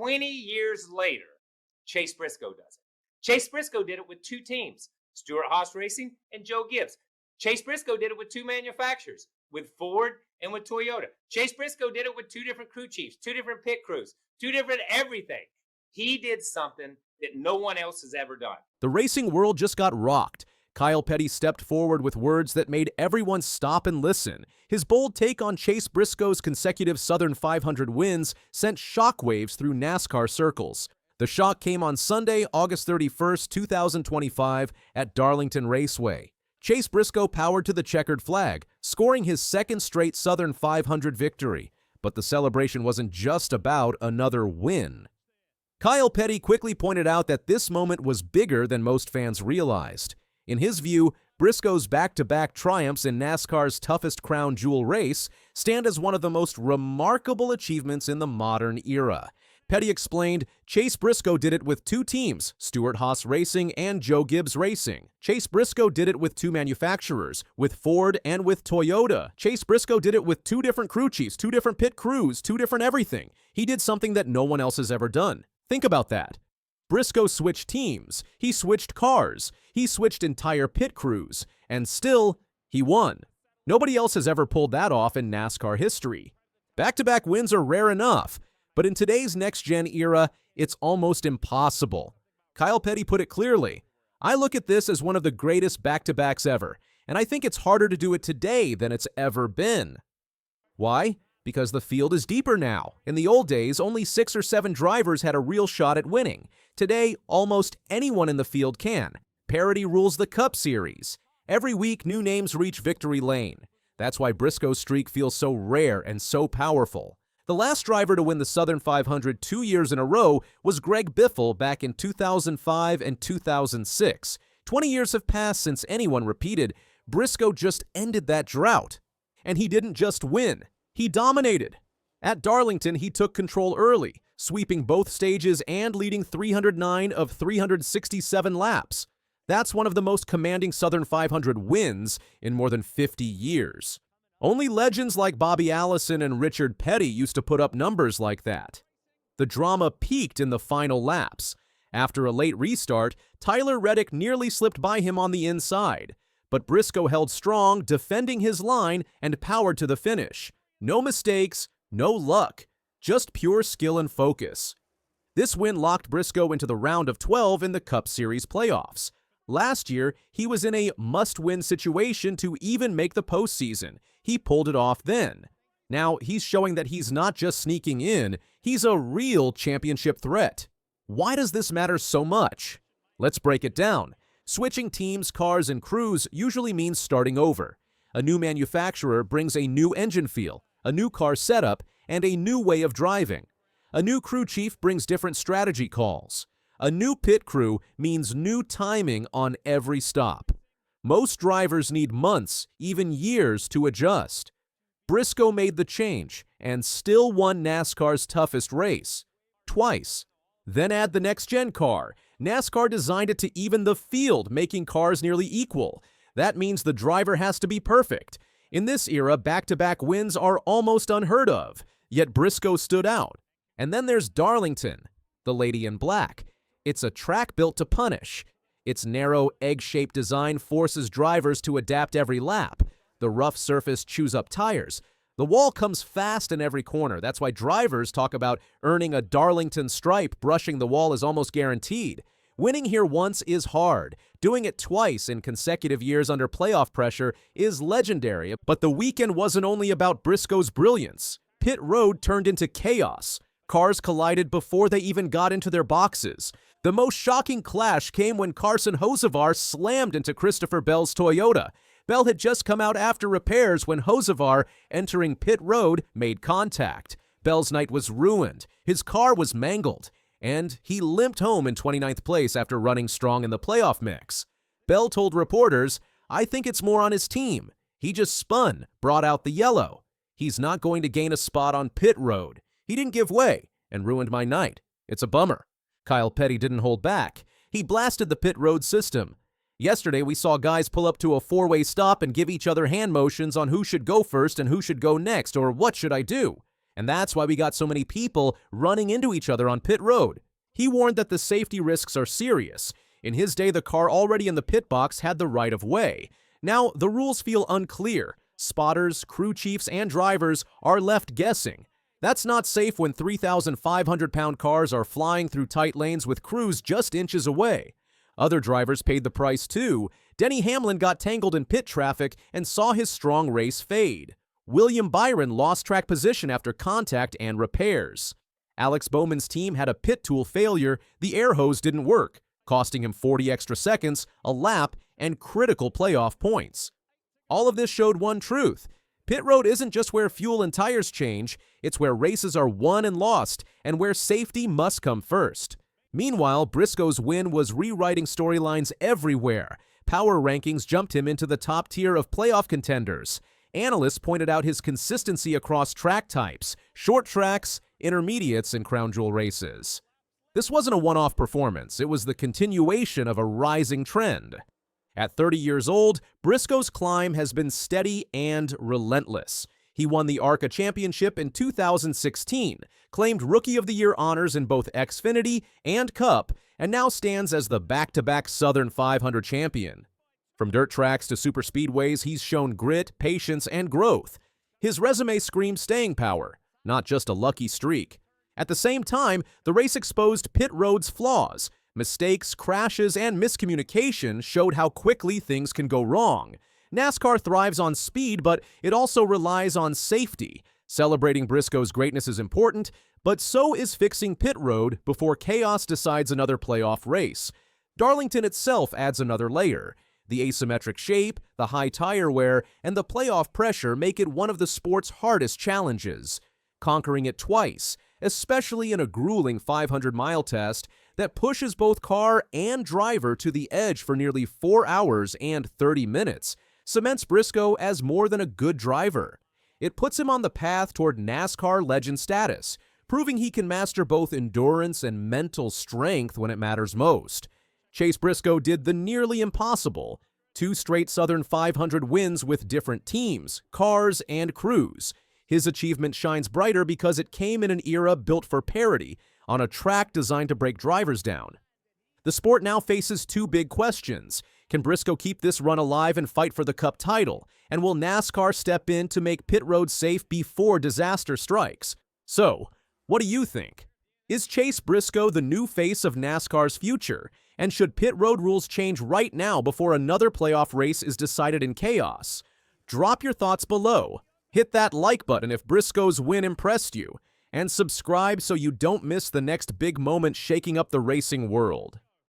20 years later, Chase Briscoe does it. Chase Briscoe did it with two teams, Stewart-Haas Racing and Joe Gibbs. Chase Briscoe did it with two manufacturers, with Ford and with Toyota. Chase Briscoe did it with two different crew chiefs, two different pit crews, two different everything. He did something that no one else has ever done. The racing world just got rocked. Kyle Petty stepped forward with words that made everyone stop and listen. His bold take on Chase Briscoe's consecutive Southern 500 wins sent shockwaves through NASCAR circles. The shock came on Sunday, August 31st, 2025 at Darlington Raceway. Chase Briscoe powered to the checkered flag, scoring his second straight Southern 500 victory. But the celebration wasn't just about another win. Kyle Petty quickly pointed out that this moment was bigger than most fans realized. In his view, Briscoe's back-to-back triumphs in NASCAR's toughest crown jewel race stand as one of the most remarkable achievements in the modern era. Petty explained, Chase Briscoe did it with two teams, Stewart-Haas Racing and Joe Gibbs Racing. Chase Briscoe did it with two manufacturers, with Ford and with Toyota. Chase Briscoe did it with two different crew chiefs, two different pit crews, two different everything. He did something that no one else has ever done. Think about that. Briscoe switched teams, he switched cars, he switched entire pit crews, and still, he won. Nobody else has ever pulled that off in NASCAR history. Back-to-back wins are rare enough, but in today's next-gen era, it's almost impossible. Kyle Petty put it clearly, I look at this as one of the greatest back-to-backs ever, and I think it's harder to do it today than it's ever been. Why? Because the field is deeper now. In the old days, only 6 or 7 drivers had a real shot at winning. Today, almost anyone in the field can. Parity rules the Cup Series. Every week, new names reach victory lane. That's why Briscoe's streak feels so rare and so powerful. The last driver to win the Southern 500 2 years in a row was Greg Biffle back in 2005 and 2006. 20 years have passed since anyone repeated. Briscoe just ended that drought. And he didn't just win. He dominated. At Darlington, he took control early, sweeping both stages and leading 309 of 367 laps. That's one of the most commanding Southern 500 wins in more than 50 years. Only legends like Bobby Allison and Richard Petty used to put up numbers like that. The drama peaked in the final laps. After a late restart, Tyler Reddick nearly slipped by him on the inside, but Briscoe held strong, defending his line and powered to the finish. No mistakes, no luck, just pure skill and focus. This win locked Briscoe into the round of 12 in the Cup Series playoffs. Last year, he was in a must-win situation to even make the postseason. He pulled it off then. Now, he's showing that he's not just sneaking in, he's a real championship threat. Why does this matter so much? Let's break it down. Switching teams, cars, and crews usually means starting over. A new manufacturer brings a new engine feel, a new car setup, and a new way of driving. A new crew chief brings different strategy calls. A new pit crew means new timing on every stop. Most drivers need months, even years, to adjust. Briscoe made the change and still won NASCAR's toughest race. Twice. Then add the next-gen car. NASCAR designed it to even the field, making cars nearly equal. That means the driver has to be perfect. In this era, back-to-back wins are almost unheard of, yet Briscoe stood out. And then there's Darlington, the lady in black. It's a track built to punish. Its narrow, egg-shaped design forces drivers to adapt every lap. The rough surface chews up tires. The wall comes fast in every corner. That's why drivers talk about earning a Darlington stripe. Brushing the wall is almost guaranteed. Winning here once is hard. Doing it twice in consecutive years under playoff pressure is legendary, but the weekend wasn't only about Briscoe's brilliance. Pit road turned into chaos. Cars collided before they even got into their boxes. The most shocking clash came when Carson Hocevar slammed into Christopher Bell's Toyota. Bell had just come out after repairs when Hocevar, entering pit road, made contact. Bell's night was ruined. His car was mangled. And he limped home in 29th place after running strong in the playoff mix. Bell told reporters, I think it's more on his team. He just spun, brought out the yellow. He's not going to gain a spot on pit road. He didn't give way and ruined my night. It's a bummer. Kyle Petty didn't hold back. He blasted the pit road system. Yesterday, we saw guys pull up to a four-way stop and give each other hand motions on who should go first and who should go next, or what should I do. And that's why we got so many people running into each other on pit road. He warned that the safety risks are serious. In his day, the car already in the pit box had the right of way. Now, the rules feel unclear. Spotters, crew chiefs, and drivers are left guessing. That's not safe when 3,500-pound cars are flying through tight lanes with crews just inches away. Other drivers paid the price too. Denny Hamlin got tangled in pit traffic and saw his strong race fade. William Byron lost track position after contact and repairs. Alex Bowman's team had a pit tool failure. The air hose didn't work, costing him 40 extra seconds, a lap, and critical playoff points. All of this showed one truth. Pit road isn't just where fuel and tires change, it's where races are won and lost, and where safety must come first. Meanwhile, Briscoe's win was rewriting storylines everywhere. Power rankings jumped him into the top tier of playoff contenders. Analysts pointed out his consistency across track types, short tracks, intermediates, and crown jewel races. This wasn't a one-off performance, it was the continuation of a rising trend. At 30 years old, Briscoe's climb has been steady and relentless. He won the ARCA Championship in 2016, claimed Rookie of the Year honors in both Xfinity and Cup, and now stands as the back-to-back Southern 500 champion. From dirt tracks to superspeedways, he's shown grit, patience, and growth. His resume screams staying power, not just a lucky streak. At the same time, the race exposed pit road's flaws. Mistakes, crashes, and miscommunication showed how quickly things can go wrong. NASCAR thrives on speed, but it also relies on safety. Celebrating Briscoe's greatness is important, but so is fixing pit road before chaos decides another playoff race. Darlington itself adds another layer. The asymmetric shape, the high tire wear, and the playoff pressure make it one of the sport's hardest challenges. Conquering it twice, especially in a grueling 500-mile test that pushes both car and driver to the edge for nearly 4 hours and 30 minutes, cements Briscoe as more than a good driver. It puts him on the path toward NASCAR legend status, proving he can master both endurance and mental strength when it matters most. Chase Briscoe did the nearly impossible. 2 straight Southern 500 wins with different teams, cars, and crews. His achievement shines brighter because it came in an era built for parity, on a track designed to break drivers down. The sport now faces 2 big questions. Can Briscoe keep this run alive and fight for the Cup title? And will NASCAR step in to make pit road safe before disaster strikes? So, what do you think? Is Chase Briscoe the new face of NASCAR's future? And should pit road rules change right now before another playoff race is decided in chaos? Drop your thoughts below. Hit that like button if Briscoe's win impressed you. And subscribe so you don't miss the next big moment shaking up the racing world.